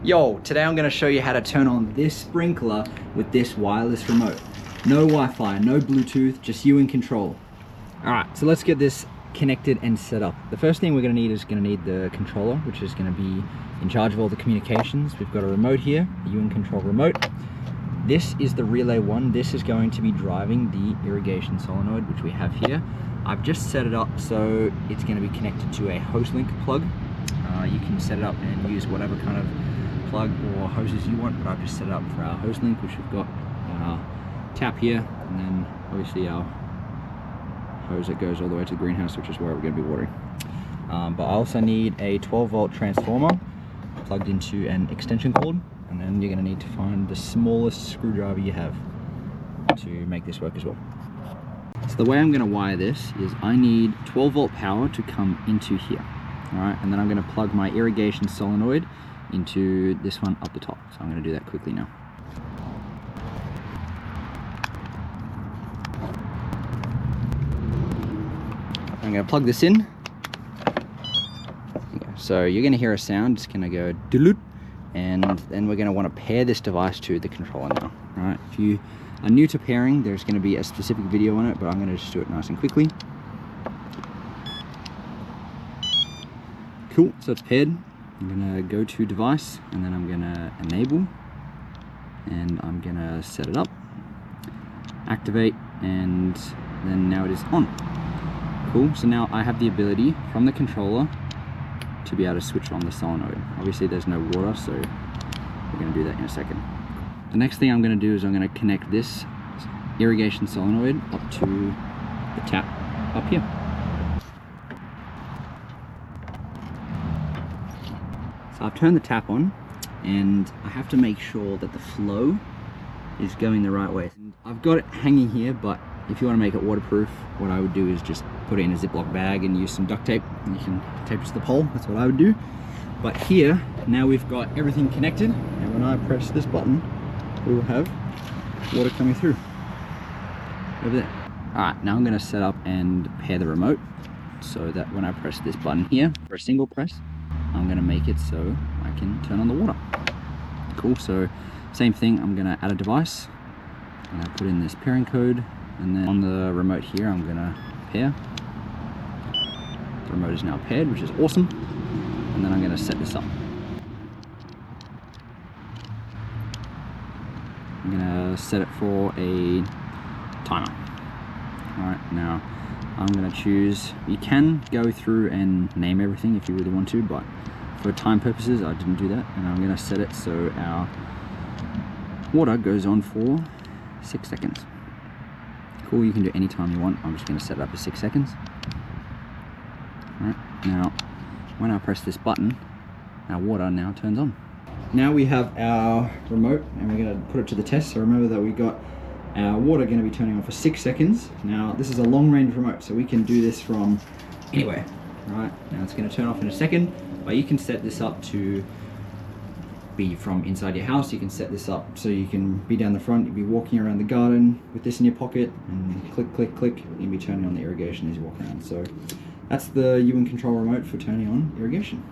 Yo, today I'm going to show you how to turn on this sprinkler with this wireless remote. No Wi-Fi, no Bluetooth, just you.InControl. Alright, so let's get this connected and set up. The first thing we're going to need is the controller, which is going to be in charge of all the communications. We've got a remote here, the You.InControl remote. This is the relay one. This is going to be driving the irrigation solenoid, which we have here. I've just set it up so it's going to be connected to a hose link plug. You can set it up and use whatever kind of plug or hoses you want, but I've just set it up for our hose link, which we've got our tap here, and then obviously our hose that goes all the way to the greenhouse, which is where we're going to be watering. But I also need a 12-volt transformer plugged into an extension cord, and then you're going to need to find the smallest screwdriver you have to make this work as well. So the way I'm going to wire this is I need 12-volt power to come into here. Alright, and then I'm going to plug my irrigation solenoid into this one up the top. So I'm going to do that quickly now. I'm going to plug this in. So you're going to hear a sound. It's going to go doot, and then we're going to want to pair this device to the controller now. Alright, if you are new to pairing, there's going to be a specific video on it, but I'm going to just do it nice and quickly. Cool, so it's paired. I'm gonna go to device, and then I'm gonna enable, and I'm gonna set it up, activate, and then now it is on. Cool, so now I have the ability from the controller to be able to switch on the solenoid. Obviously there's no water, so we're gonna do that in a second. The next thing I'm gonna do is I'm gonna connect this irrigation solenoid up to the tap up here. I've turned the tap on, and I have to make sure that the flow is going the right way. I've got it hanging here, but if you want to make it waterproof, what I would do is just put it in a Ziploc bag and use some duct tape, and you can tape it to the pole. That's what I would do. But here, now we've got everything connected, and when I press this button, we will have water coming through over there. Alright, now I'm going to set up and pair the remote so that when I press this button here for a single press, I'm going to make it so I can turn on the water. Cool, so same thing, I'm going to add a device, and I put in this pairing code, and then on the remote here I'm going to pair. The remote is now paired, which is awesome, and then I'm going to set this up. I'm going to set it for a timer. Alright, now I'm going to choose, you can go through and name everything if you really want to, but for time purposes I didn't do that, and I'm going to set it so our water goes on for 6 seconds. Cool, you can do any time you want. I'm just going to set it up for 6 seconds. Alright, now when I press this button, our water now turns on. Now we have our remote, and we're going to put it to the test. So remember that we got our water going to be turning on for 6 seconds. Now this is a long range remote, so we can do this from anywhere. Right, now it's going to turn off in a second, but you can set this up to be from inside your house. You can set this up so you can be down the front, you'll be walking around the garden with this in your pocket, and click, click, click, you'll be turning on the irrigation as you walk around. So that's the You.InControl remote for turning on irrigation.